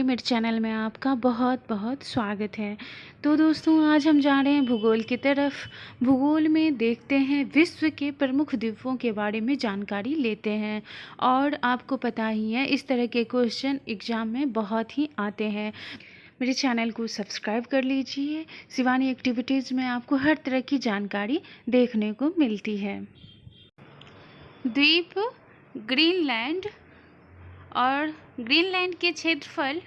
मेरे चैनल में आपका बहुत बहुत स्वागत है। तो दोस्तों, आज हम जा रहे हैं भूगोल की तरफ। भूगोल में देखते हैं विश्व के प्रमुख द्वीपों के बारे में जानकारी लेते हैं। और आपको पता ही है, इस तरह के क्वेश्चन एग्ज़ाम में बहुत ही आते हैं। मेरे चैनल को सब्सक्राइब कर लीजिए। शिवानी एक्टिविटीज़ में आपको हर तरह की जानकारी देखने को मिलती है। द्वीप ग्रीनलैंड, और ग्रीनलैंड के क्षेत्रफल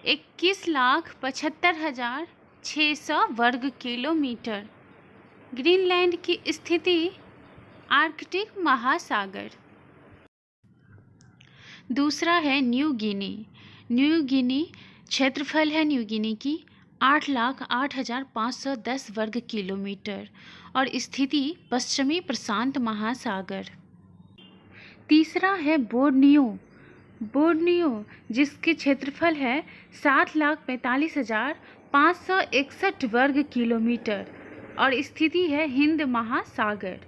21,75,600 वर्ग किलोमीटर। ग्रीनलैंड की स्थिति आर्कटिक महासागर। दूसरा है न्यू गिनी। न्यू गिनी क्षेत्रफल है न्यू गिनी की 8,08,510 वर्ग किलोमीटर और स्थिति पश्चिमी प्रशांत महासागर। तीसरा है बोर्नियो। बोर्नियो जिसके क्षेत्रफल है 7,45,561 वर्ग किलोमीटर और स्थिति है हिंद महासागर।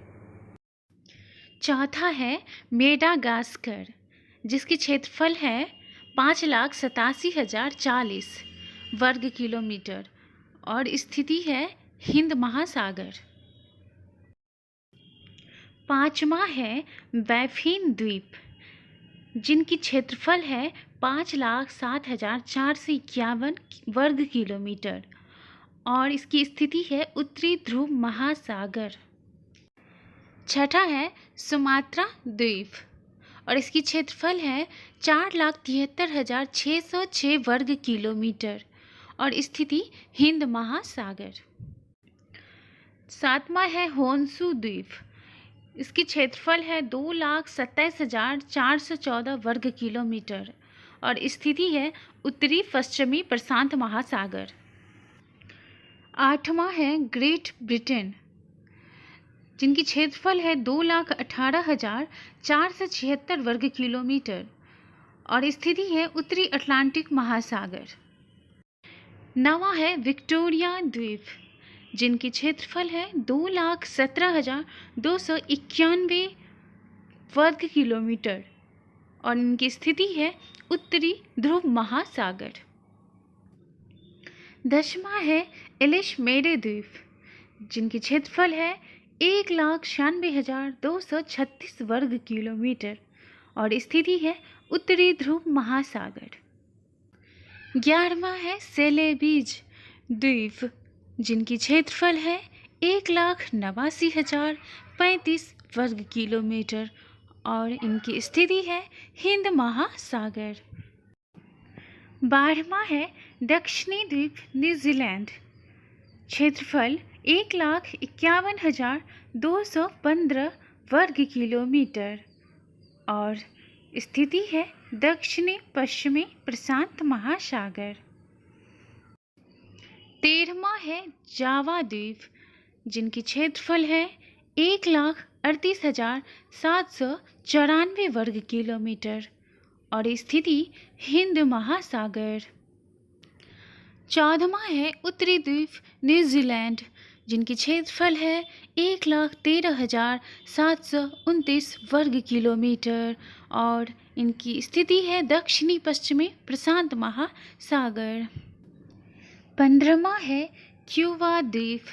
चौथा है मेडागास्कर, जिसकी क्षेत्रफल है 5,87,040 वर्ग किलोमीटर और स्थिति है हिंद महासागर। पांचवा है बैफिन द्वीप, जिनकी क्षेत्रफल है 5,07,451 वर्ग किलोमीटर और इसकी स्थिति है उत्तरी ध्रुव महासागर। छठा है सुमात्रा द्वीप और इसकी क्षेत्रफल है 4,73,606 वर्ग किलोमीटर और स्थिति हिंद महासागर। सातवां है होन्शु द्वीप। इसकी क्षेत्रफल है 2,27,414 वर्ग किलोमीटर और स्थिति है उत्तरी पश्चिमी प्रशांत महासागर। आठवां है ग्रेट ब्रिटेन, जिनकी क्षेत्रफल है 2,18,476 वर्ग किलोमीटर और स्थिति है उत्तरी अटलांटिक महासागर। नवा है विक्टोरिया द्वीप, जिनकी क्षेत्रफल है 2,17,291 वर्ग किलोमीटर और इनकी स्थिति है उत्तरी ध्रुव महासागर। दसवां है एलिशमेरे द्वीप, जिनकी क्षेत्रफल है 1,96,236 वर्ग किलोमीटर और स्थिति है उत्तरी ध्रुव महासागर। 11वां है सेलेबीज द्वीप, जिनकी क्षेत्रफल है 1,89,035 वर्ग किलोमीटर और इनकी स्थिति है हिंद महासागर। 12वां है दक्षिणी द्वीप न्यूजीलैंड, क्षेत्रफल 1,51,215 वर्ग किलोमीटर और स्थिति है दक्षिणी पश्चिमी प्रशांत महासागर। 13वां है जावा द्वीप, जिनकी क्षेत्रफल है 1,38,794 वर्ग किलोमीटर और स्थिति हिंद महासागर। 14वां है उत्तरी द्वीप न्यूजीलैंड, जिनकी क्षेत्रफल है 1,13,729 वर्ग किलोमीटर और इनकी स्थिति है दक्षिणी पश्चिमी प्रशांत महासागर। 15वां है क्यूबा द्वीप,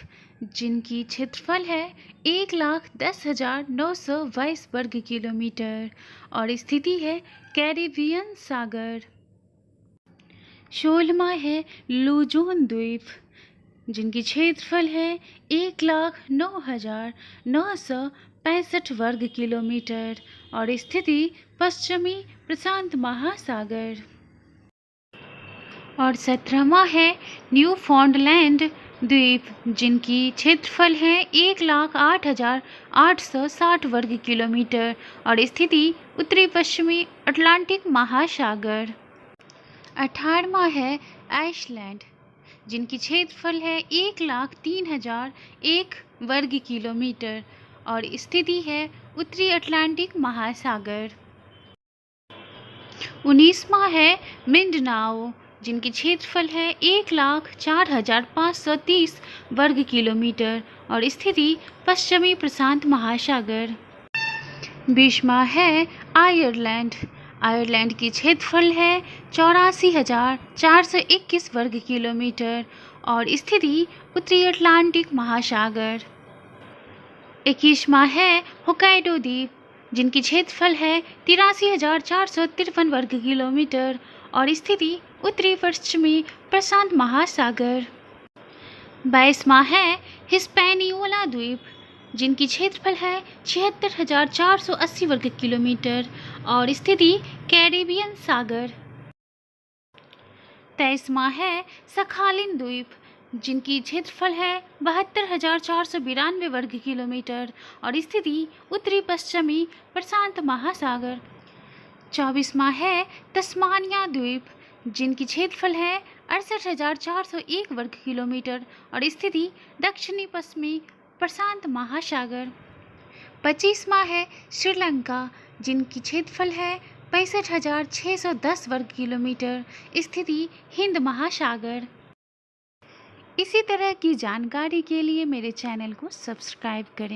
जिनकी क्षेत्रफल है 1,10,922 वर्ग किलोमीटर और स्थिति है कैरिबियन सागर। 16वां है लुजोन द्वीप, जिनकी क्षेत्रफल है 1,09,965 वर्ग किलोमीटर और स्थिति पश्चिमी प्रशांत महासागर। और 17वां है न्यूफाउंडलैंड द्वीप, जिनकी क्षेत्रफल है 1,08,860 वर्ग किलोमीटर और स्थिति उत्तरी पश्चिमी अटलांटिक महासागर। 18वां है आइसलैंड, जिनकी क्षेत्रफल है 1,03,001 वर्ग किलोमीटर और स्थिति है उत्तरी अटलांटिक महासागर। 19वां है मिंडनाओ, जिनकी क्षेत्रफल है 1,04,530 वर्ग किलोमीटर और स्थिति पश्चिमी प्रशांत महासागर। 20वां है आयरलैंड। आयरलैंड की क्षेत्रफल है 84,421 वर्ग किलोमीटर और स्थिति उत्तरी अटलांटिक महासागर। 21वां है होक्काइडो द्वीप, जिनकी क्षेत्रफल है 83,453 वर्ग किलोमीटर और स्थिति उत्तरी पश्चिमी प्रशांत महासागर। 22वां है हिस्पैनियोला द्वीप, जिनकी क्षेत्रफल है 76,480 वर्ग किलोमीटर और स्थिति कैरिबियन सागर। 23वां है सखालिन द्वीप, जिनकी क्षेत्रफल है 72,492 वर्ग किलोमीटर और स्थिति उत्तरी पश्चिमी प्रशांत महासागर। 24वां है तस्मानिया द्वीप, जिनकी क्षेत्रफल है 68,401 वर्ग किलोमीटर और स्थिति दक्षिणी पश्चिमी प्रशांत महासागर। 25वां है श्रीलंका, जिनकी क्षेत्रफल है 65,610 वर्ग किलोमीटर, स्थिति हिंद महासागर। इसी तरह की जानकारी के लिए मेरे चैनल को सब्सक्राइब करें।